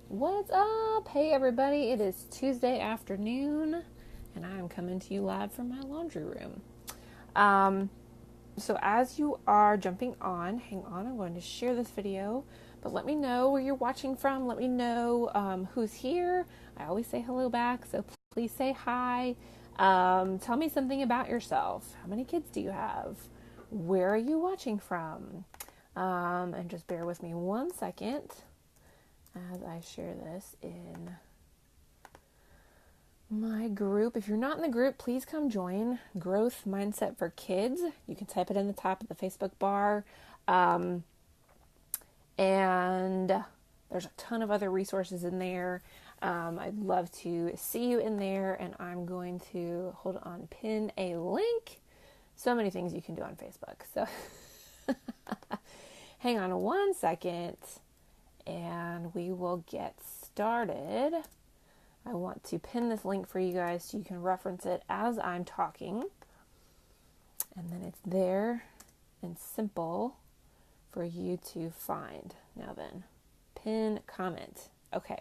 What's up? Hey, everybody. It is Tuesday afternoon, and I am coming to you live from my laundry room. Um, so, as you are jumping on, hang on, I'm going to share this video, but let me know where you're watching from. Let me know who's here. I always say hello back, so please say hi. Tell me something about yourself. How many kids do you have? Where are you watching from? And just bear with me 1 second as I share this in my group. If you're not in the group, please come join Growth Mindset for Kids. You can type it in the top of the Facebook bar. And there's a ton of other resources in there. I'd love to see you in there, and I'm going to pin a link. So many things you can do on Facebook. So hang on 1 second and we will get started. I want to pin this link for you guys so you can reference it as I'm talking. And then it's there and simple for you to find. Now then, pin comment. Okay,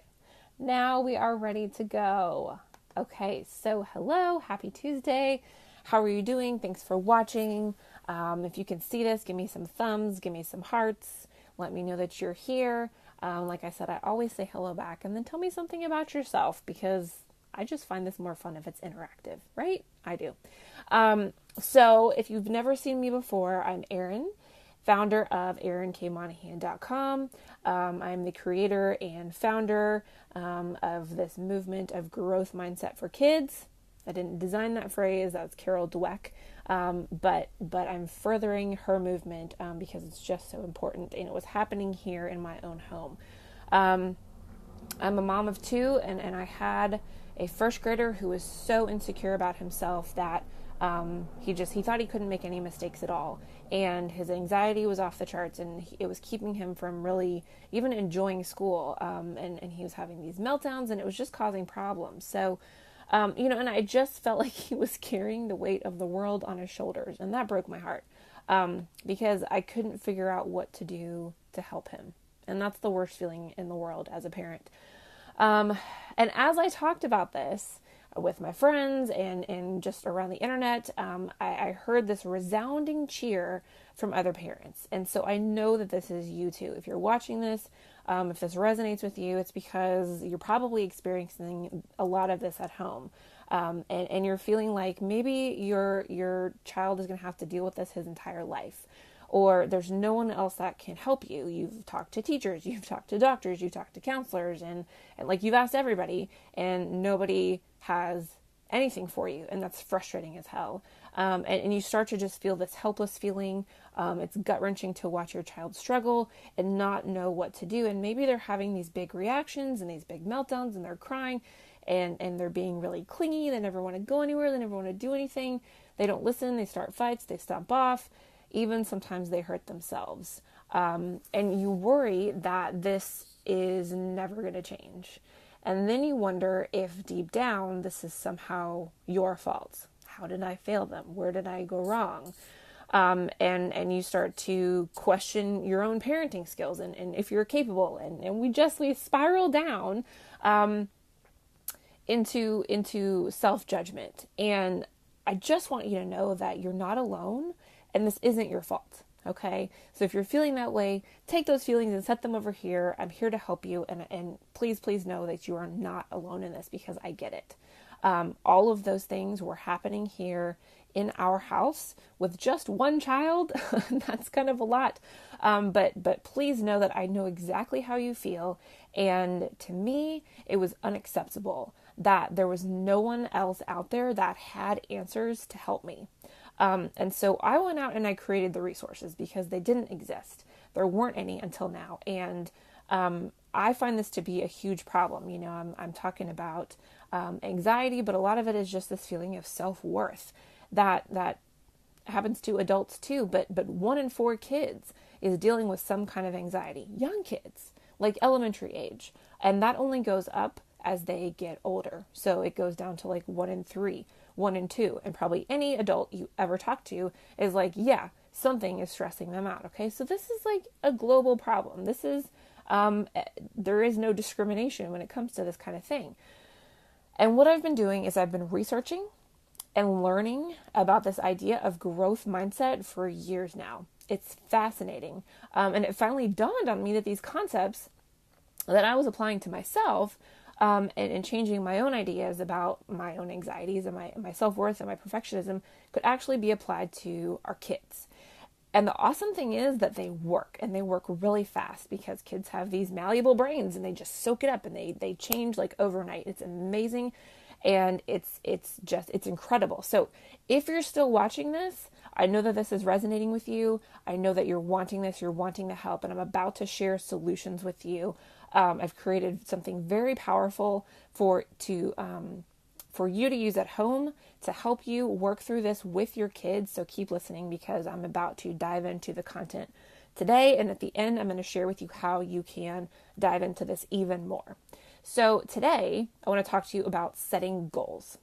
now we are ready to go. Okay, so hello, happy Tuesday. How are you doing? Thanks for watching. If you can see this, give me some thumbs, give me some hearts. Let me know that you're here. Like I said, I always say hello back, and then tell me something about yourself, because I just find this more fun if it's interactive, right? I do. So if you've never seen me before, I'm Erin, founder of ErinKMonahan.com. I'm the creator and founder of this movement of growth mindset for kids. I didn't design that phrase. That's Carol Dweck. But I'm furthering her movement because it's just so important, and it was happening here in my own home. I'm a mom of two, and I had a first grader who was so insecure about himself that he thought he couldn't make any mistakes at all, and his anxiety was off the charts, and it was keeping him from really even enjoying school, and he was having these meltdowns, and it was just causing problems. So and I just felt like he was carrying the weight of the world on his shoulders, and that broke my heart, because I couldn't figure out what to do to help him. And that's the worst feeling in the world as a parent. And as I talked about this with my friends and just around the internet, I heard this resounding cheer from other parents. And so I know that this is you too. If you're watching this, if this resonates with you, it's because you're probably experiencing a lot of this at home. And you're feeling like maybe your child is going to have to deal with this his entire life. Or there's no one else that can help you. You've talked to teachers, you've talked to doctors, you've talked to counselors, and like you've asked everybody, and nobody has anything for you, and that's frustrating as hell. And you start to just feel this helpless feeling. It's gut-wrenching to watch your child struggle and not know what to do. And maybe they're having these big reactions and these big meltdowns, and they're crying, and they're being really clingy. They never want to go anywhere. They never want to do anything. They don't listen. They start fights. They stomp off. Even sometimes they hurt themselves. And you worry that this is never going to change. And then you wonder if deep down this is somehow your fault. How did I fail them? Where did I go wrong? And you start to question your own parenting skills and if you're capable. And we spiral down into self-judgment. And I just want you to know that you're not alone, and this isn't your fault. Okay, so if you're feeling that way, take those feelings and set them over here. I'm here to help you, and please know that you are not alone in this, because I get it. All of those things were happening here in our house with just one child. That's kind of a lot, but please know that I know exactly how you feel, and to me, it was unacceptable that there was no one else out there that had answers to help me. And so I went out and I created the resources because they didn't exist. There weren't any until now. And I find this to be a huge problem. You know, I'm talking about anxiety, but a lot of it is just this feeling of self-worth that happens to adults too. But 1 in 4 kids is dealing with some kind of anxiety. Young kids, like elementary age. And that only goes up as they get older. So it goes down to like 1 in 3. 1 in 2, and probably any adult you ever talk to is like, yeah, something is stressing them out. Okay, so this is like a global problem. This is There is no discrimination when it comes to this kind of thing. And what I've been doing is I've been researching and learning about this idea of growth mindset for years now. It's fascinating. And it finally dawned on me that these concepts that I was applying to myself and changing my own ideas about my own anxieties and my self-worth and my perfectionism could actually be applied to our kids. And the awesome thing is that they work, and they work really fast because kids have these malleable brains and they just soak it up and they change like overnight. It's amazing. And it's incredible. So if you're still watching this, I know that this is resonating with you. I know that you're wanting this, you're wanting the help, and I'm about to share solutions with you. I've created something very powerful for you to use at home to help you work through this with your kids. So keep listening because I'm about to dive into the content today. And at the end, I'm going to share with you how you can dive into this even more. So today, I want to talk to you about setting goals.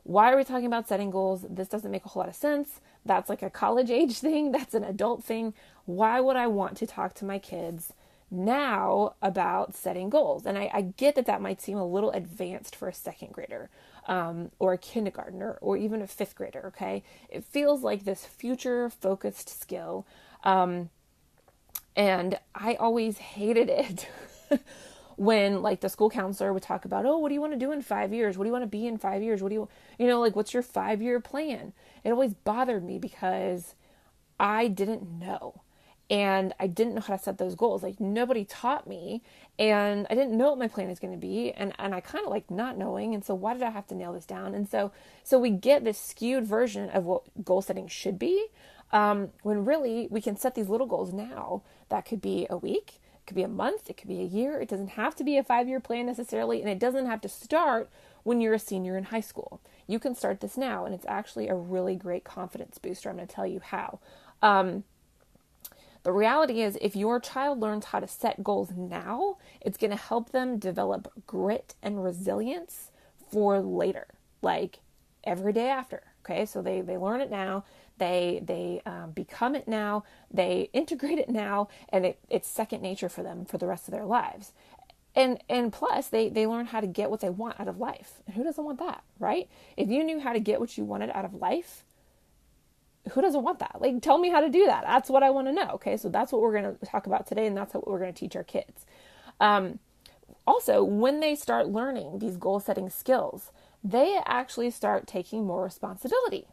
Why are we talking about setting goals? This doesn't make a whole lot of sense. That's like a college age thing. That's an adult thing. Why would I want to talk to my kids now about setting goals? And I get that might seem a little advanced for a second grader or a kindergartner or even a fifth grader, okay? It feels like this future-focused skill. And I always hated it. When like the school counselor would talk about, oh, what do you want to do in 5 years? What do you want to be in 5 years? What do like, what's your 5-year plan? It always bothered me because I didn't know. And I didn't know how to set those goals. Like nobody taught me and I didn't know what my plan is going to be. And I kind of like not knowing. And so why did I have to nail this down? And so we get this skewed version of what goal setting should be. When really we can set these little goals now. That could be a week. It could be a month, it could be a year. It doesn't have to be a 5-year plan necessarily, and it doesn't have to start when you're a senior in high school. You can start this now, and it's actually a really great confidence booster. I'm going to tell you how. The reality is if your child learns how to set goals now, it's going to help them develop grit and resilience for later, like every day after. Okay, so they learn it now. They become it now, they integrate it now, and it's second nature for them for the rest of their lives. And plus, they learn how to get what they want out of life. And who doesn't want that, right? If you knew how to get what you wanted out of life, who doesn't want that? Like, tell me how to do that. That's what I want to know, okay? So that's what we're going to talk about today, and that's what we're going to teach our kids. Also, when they start learning these goal-setting skills, they actually start taking more responsibility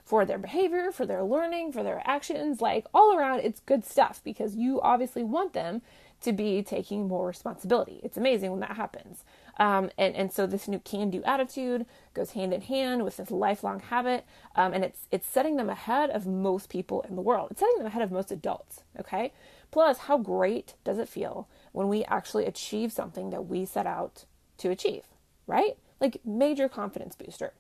for their behavior, for their learning, for their actions, like all around, it's good stuff because you obviously want them to be taking more responsibility. It's amazing when that happens. And so this new can-do attitude goes hand in hand with this lifelong habit. And it's setting them ahead of most people in the world. It's setting them ahead of most adults. Okay. Plus, how great does it feel when we actually achieve something that we set out to achieve, right? Like major confidence booster.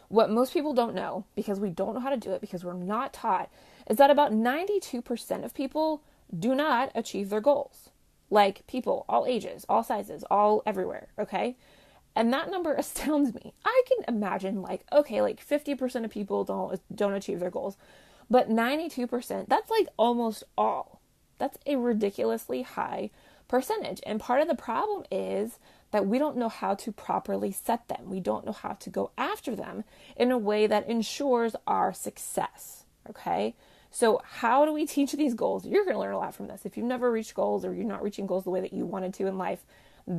What most people don't know, because we don't know how to do it, because we're not taught, is that about 92% of people do not achieve their goals. Like people, all ages, all sizes, all everywhere, okay? And that number astounds me. I can imagine like 50% of people don't achieve their goals, but 92%, that's like almost all. That's a ridiculously high percentage. And part of the problem is that we don't know how to properly set them. We don't know how to go after them in a way that ensures our success, okay? So how do we teach these goals? You're going to learn a lot from this. If you've never reached goals or you're not reaching goals the way that you wanted to in life,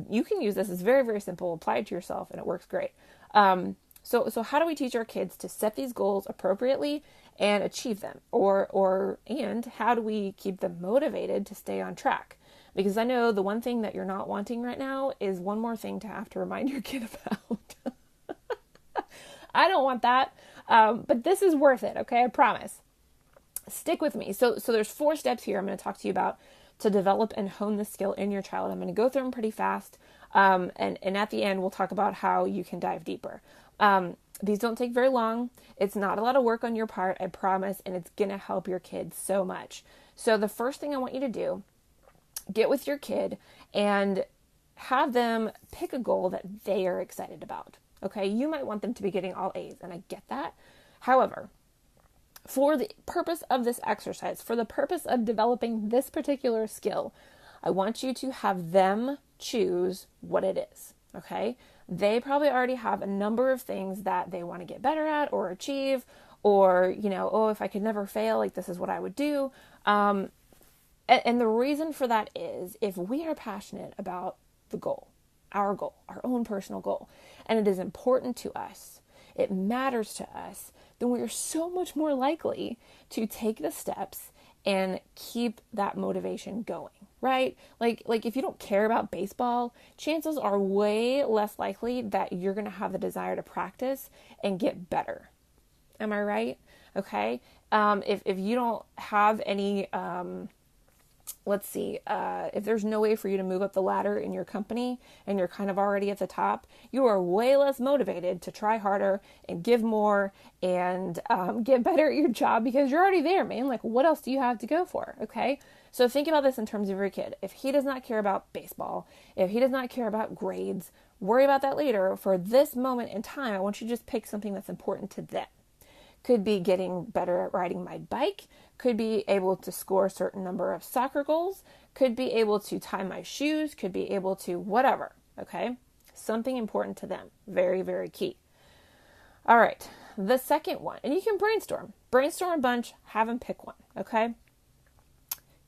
you can use this. It's very, very simple. Apply it to yourself and it works great. So how do we teach our kids to set these goals appropriately and achieve them? And how do we keep them motivated to stay on track? Because I know the one thing that you're not wanting right now is one more thing to have to remind your kid about. I don't want that. But this is worth it. Okay. I promise. Stick with me. So there's 4 steps here I'm going to talk to you about to develop and hone the skill in your child. I'm going to go through them pretty fast. And at the end, we'll talk about how you can dive deeper. These don't take very long. It's not a lot of work on your part, I promise. And it's going to help your kids so much. So the first thing I want you to do, get with your kid and have them pick a goal that they are excited about. Okay. You might want them to be getting all A's, and I get that. However, for the purpose of this exercise, for the purpose of developing this particular skill, I want you to have them choose what it is, okay? They probably already have a number of things that they want to get better at or achieve, or, oh, if I could never fail, like this is what I would do. And the reason for that is if we are passionate about the goal, our own personal goal, and it is important to us, it matters to us, then we are so much more likely to take the steps and keep that motivation going, right? Like if you don't care about baseball, chances are way less likely that you're going to have the desire to practice and get better. Am I right? Okay. If you don't have any, if there's no way for you to move up the ladder in your company and you're kind of already at the top, you are way less motivated to try harder and give more and get better at your job because you're already there, man. Like, what else do you have to go for? Okay. So think about this in terms of your kid. If he does not care about baseball, if he does not care about grades, worry about that later. For this moment in time, I want you to just pick something that's important to them. Could be getting better at riding my bike, could be able to score a certain number of soccer goals, could be able to tie my shoes, could be able to whatever, okay? Something important to them. Very, very key. All right, the second one, and you can brainstorm a bunch, have them pick one, okay?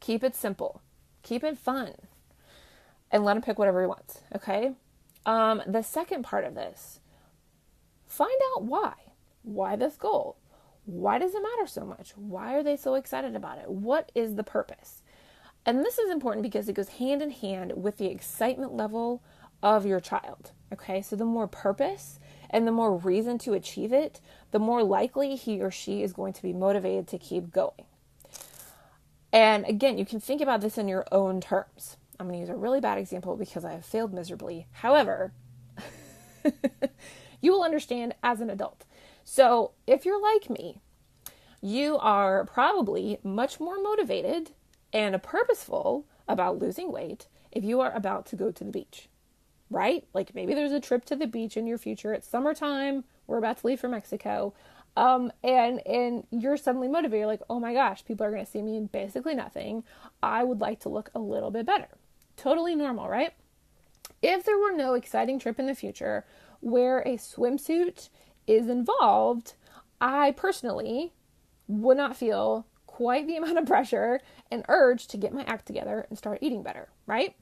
Keep it simple, keep it fun, and let him pick whatever he wants, okay? The second part of this, find out why this goal. Why does it matter so much? Why are they so excited about it? What is the purpose? And this is important because it goes hand in hand with the excitement level of your child. Okay, so the more purpose and the more reason to achieve it, the more likely he or she is going to be motivated to keep going. And again, you can think about this in your own terms. I'm going to use a really bad example because I have failed miserably. However, you will understand as an adult. So if you're like me, you are probably much more motivated and purposeful about losing weight if you are about to go to the beach, right? Like maybe there's a trip to the beach in your future. It's summertime. We're about to leave for Mexico. And you're suddenly motivated. You're like, oh my gosh, people are going to see me in basically nothing. I would like to look a little bit better. Totally normal, right? If there were no exciting trip in the future where a swimsuit is involved, I personally would not feel quite the amount of pressure and urge to get my act together and start eating better, right?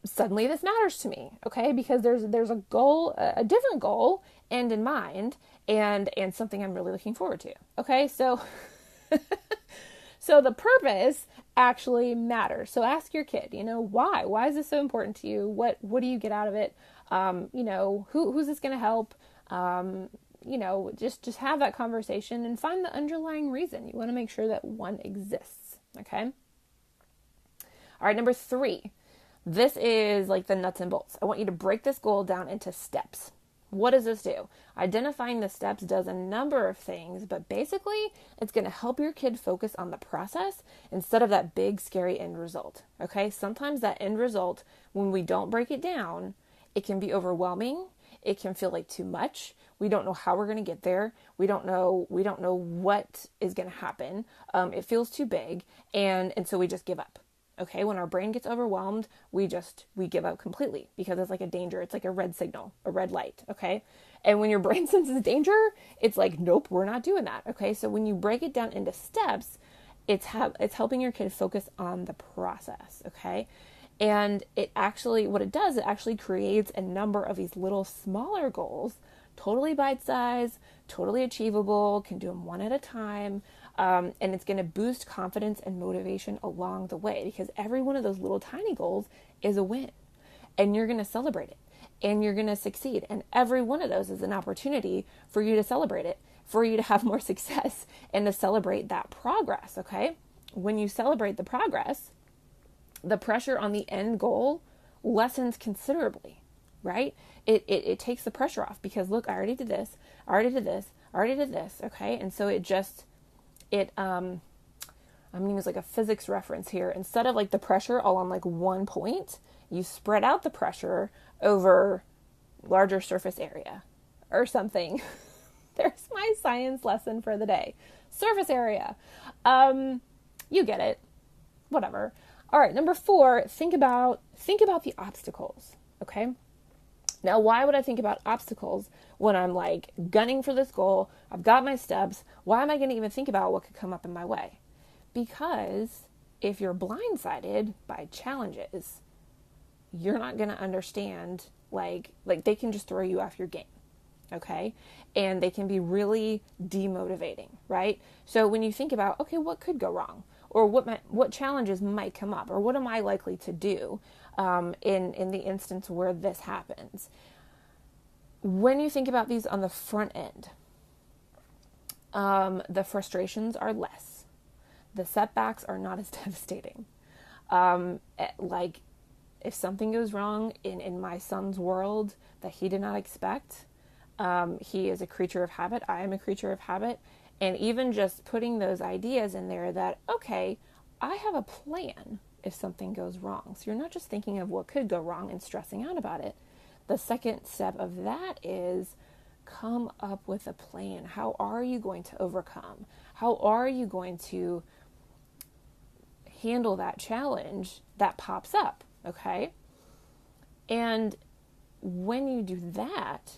Suddenly this matters to me, okay? Because there's a goal, a different goal end in mind and something I'm really looking forward to, okay? So so the purpose actually matters. So ask your kid, why? Why is this so important to you? What do you get out of it? Who's this going to help? Just have that conversation and find the underlying reason. You want to make sure that one exists. Okay. All right. Number 3, this is like the nuts and bolts. I want you to break this goal down into steps. What does this do? Identifying the steps does a number of things, but basically it's going to help your kid focus on the process instead of that big, scary end result. Okay. Sometimes that end result, when we don't break it down, it can be overwhelming. It can feel like too much. We don't know how we're going to get there. We don't know what is going to happen. It feels too big. And so we just give up. Okay. When our brain gets overwhelmed, we give up completely because it's like a danger. It's like a red signal, a red light. Okay. And when your brain senses danger, it's like, nope, we're not doing that. Okay. So when you break it down into steps, it's helping your kid focus on the process. Okay. And it actually creates a number of these little smaller goals, totally bite-sized, totally achievable, can do them one at a time. And it's going to boost confidence and motivation along the way because every one of those little tiny goals is a win and you're going to celebrate it and you're going to succeed. And every one of those is an opportunity for you to celebrate it, for you to have more success and to celebrate that progress. Okay. When you celebrate the progress, the pressure on the end goal lessens considerably, right? It takes the pressure off because look, I already did this, okay? And so I'm going to use like a physics reference here. Instead of like the pressure all on like one point, you spread out the pressure over larger surface area or something. There's my science lesson for the day. Surface area. You get it. Whatever. All right, number 4, think about the obstacles, okay? Now, why would I think about obstacles when I'm like gunning for this goal? I've got my steps. Why am I going to even think about what could come up in my way? Because if you're blindsided by challenges, you're not going to understand, like they can just throw you off your game, okay? And they can be really demotivating, right? So when you think about, okay, what could go wrong? Or what challenges might come up? Or what am I likely to do in the instance where this happens? When you think about these on the front end, the frustrations are less. The setbacks are not as devastating. Like, if something goes wrong in my son's world that he did not expect, he is a creature of habit. I am a creature of habit. And even just putting those ideas in there that, okay, I have a plan if something goes wrong. So you're not just thinking of what could go wrong and stressing out about it. The second step of that is come up with a plan. How are you going to overcome? How are you going to handle that challenge that pops up? Okay? And when you do that,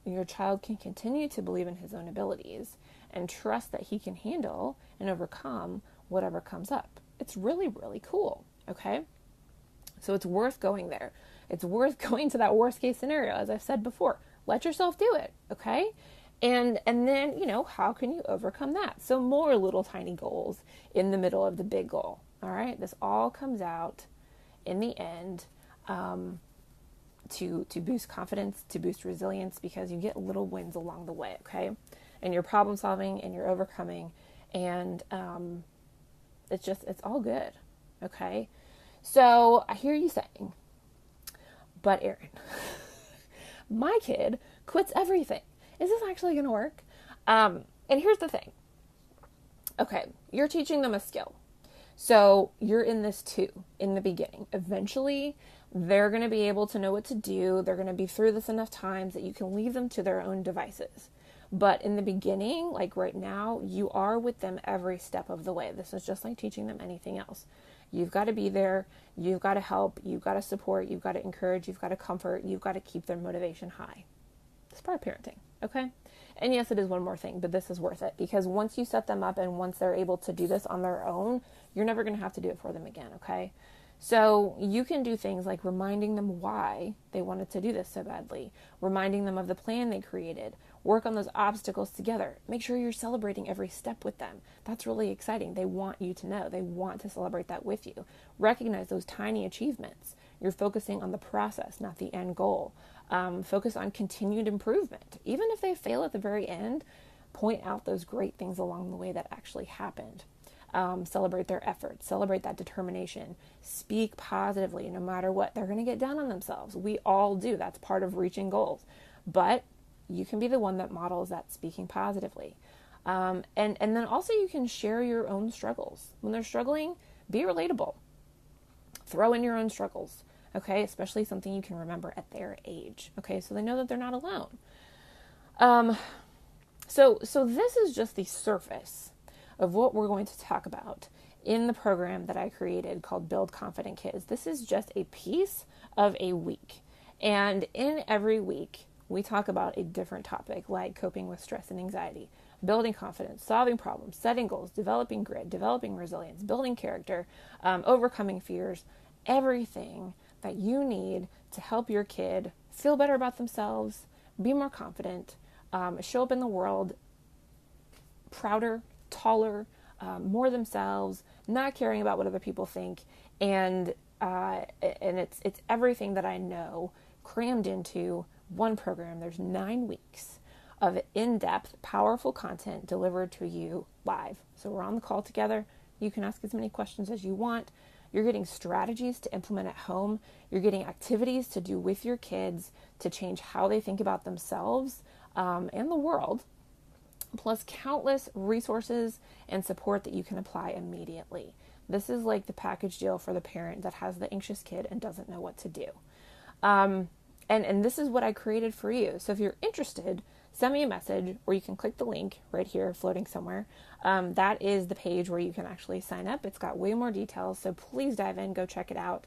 your child can continue to believe in his own abilities and trust that he can handle and overcome whatever comes up. It's really, really cool, okay? So it's worth going there. It's worth going to that worst case scenario, as I've said before. Let yourself do it, okay? And then, how can you overcome that? So more little tiny goals in the middle of the big goal, all right? This all comes out in the end to boost confidence, to boost resilience, because you get little wins along the way, okay? And you're problem solving and you're overcoming, and it's all good, okay? So I hear you saying, but Erin, my kid quits everything. Is this actually going to work? And here's the thing. Okay, you're teaching them a skill. So you're in this too in the beginning. Eventually, they're going to be able to know what to do. They're going to be through this enough times that you can leave them to their own devices. But in the beginning, like right now, you are with them every step of the way. This is just like teaching them anything else. You've got to be there. You've got to help. You've got to support. You've got to encourage. You've got to comfort. You've got to keep their motivation high. It's part of parenting, okay? And yes, it is one more thing, but this is worth it, because once you set them up and once they're able to do this on their own, you're never going to have to do it for them again, okay? So you can do things like reminding them why they wanted to do this so badly, reminding them of the plan they created, work on those obstacles together, make sure you're celebrating every step with them. That's really exciting. They want you to know. They want to celebrate that with you. Recognize those tiny achievements. You're focusing on the process, not the end goal. Focus on continued improvement. Even if they fail at the very end, point out those great things along the way that actually happened. Celebrate their efforts, celebrate that determination, speak positively no matter what. They're going to get down on themselves. We all do. That's part of reaching goals. But you can be the one that models that speaking positively. And then also you can share your own struggles. When they're struggling, be relatable. Throw in your own struggles, okay? Especially something you can remember at their age, okay? So they know that they're not alone. So this is just the surface of what we're going to talk about in the program that I created called Build Confident Kids. This is just a piece of a week. And in every week, we talk about a different topic, like coping with stress and anxiety, building confidence, solving problems, setting goals, developing grit, developing resilience, building character, overcoming fears, everything that you need to help your kid feel better about themselves, be more confident, show up in the world prouder, taller, more themselves, not caring about what other people think, and it's everything that I know crammed into one program. There's 9 weeks of in-depth, powerful content delivered to you live. So we're on the call together. You can ask as many questions as you want. You're getting strategies to implement at home. You're getting activities to do with your kids to change how they think about themselves and the world, plus countless resources and support that you can apply immediately. This is like the package deal for the parent that has the anxious kid and doesn't know what to do. And this is what I created for you. So if you're interested, send me a message, or you can click the link right here floating somewhere. That is the page where you can actually sign up. It's got way more details, so please dive in, go check it out.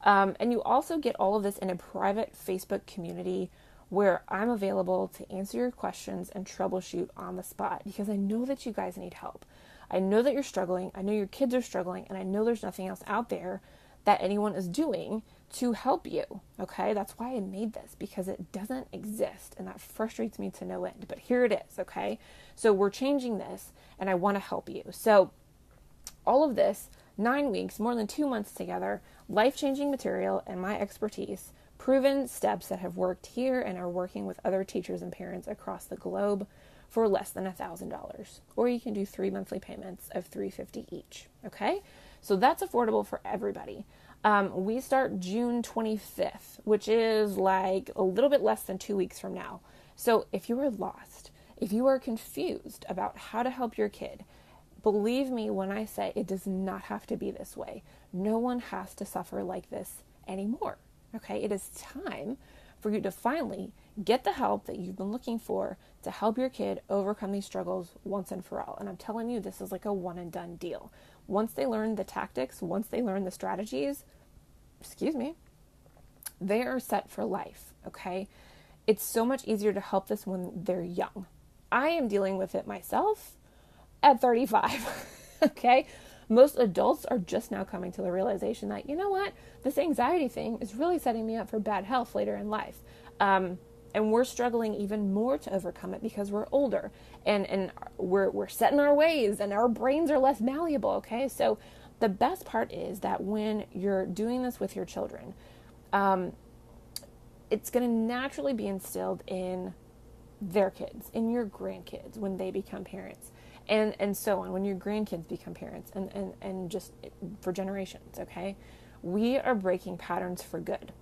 And you also get all of this in a private Facebook community where I'm available to answer your questions and troubleshoot on the spot, because I know that you guys need help. I know that you're struggling. I know your kids are struggling, and I know there's nothing else out there that anyone is doing to help you. Okay, that's why I made this, because it doesn't exist, and that frustrates me to no end. But here it is. Okay, so we're changing this, and I want to help you. So all of this, 9 weeks, more than 2 months together, life-changing material and my expertise, proven steps that have worked here and are working with other teachers and parents across the globe for less than $1,000. Or you can do 3 monthly payments of $350 each. Okay, so that's affordable for everybody. We start June 25th, which is like a little bit less than 2 weeks from now. So if you are lost, if you are confused about how to help your kid, believe me when I say it does not have to be this way. No one has to suffer like this anymore. Okay, it is time for you to finally get the help that you've been looking for to help your kid overcome these struggles once and for all. And I'm telling you, this is like a one and done deal. Once they learn the tactics, once they learn the strategies, they are set for life. Okay, it's so much easier to help this when they're young. I am dealing with it myself at 35. Okay, most adults are just now coming to the realization that, you know what, this anxiety thing is really setting me up for bad health later in life. And we're struggling even more to overcome it because we're older and we're set in our ways and our brains are less malleable. Okay, so the best part is that when you're doing this with your children, it's going to naturally be instilled in their kids, in your grandkids when they become parents. And so on, when your grandkids become parents, and just for generations, okay? We are breaking patterns for good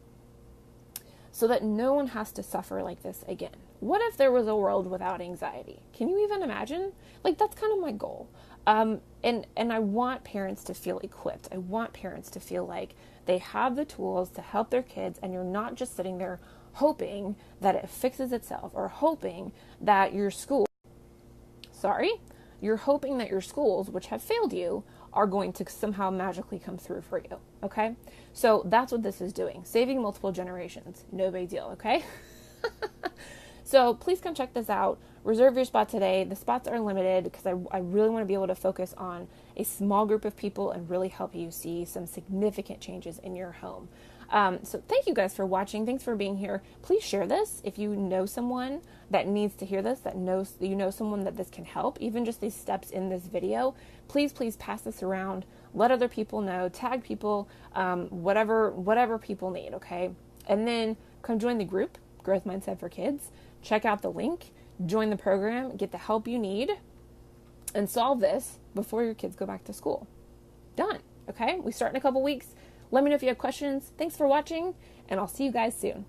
so that no one has to suffer like this again. What if there was a world without anxiety? Can you even imagine? Like, that's kind of my goal. And I want parents to feel equipped. I want parents to feel like they have the tools to help their kids, and you're not just sitting there hoping that it fixes itself, or hoping that your schools, which have failed you, are going to somehow magically come through for you, okay? So that's what this is doing. Saving multiple generations. No big deal, okay? So please come check this out. Reserve your spot today. The spots are limited because I really want to be able to focus on a small group of people and really help you see some significant changes in your home. So thank you guys for watching. Thanks for being here. Please share this if you know someone that needs to hear this, that someone that this can help, even just these steps in this video. Please pass this around. Let other people know. Tag people, whatever people need, okay? And then come join the group, Growth Mindset for Kids. Check out the link. Join the program. Get the help you need. And solve this before your kids go back to school. Done, okay? We start in a couple weeks. Let me know if you have questions. Thanks for watching, and I'll see you guys soon.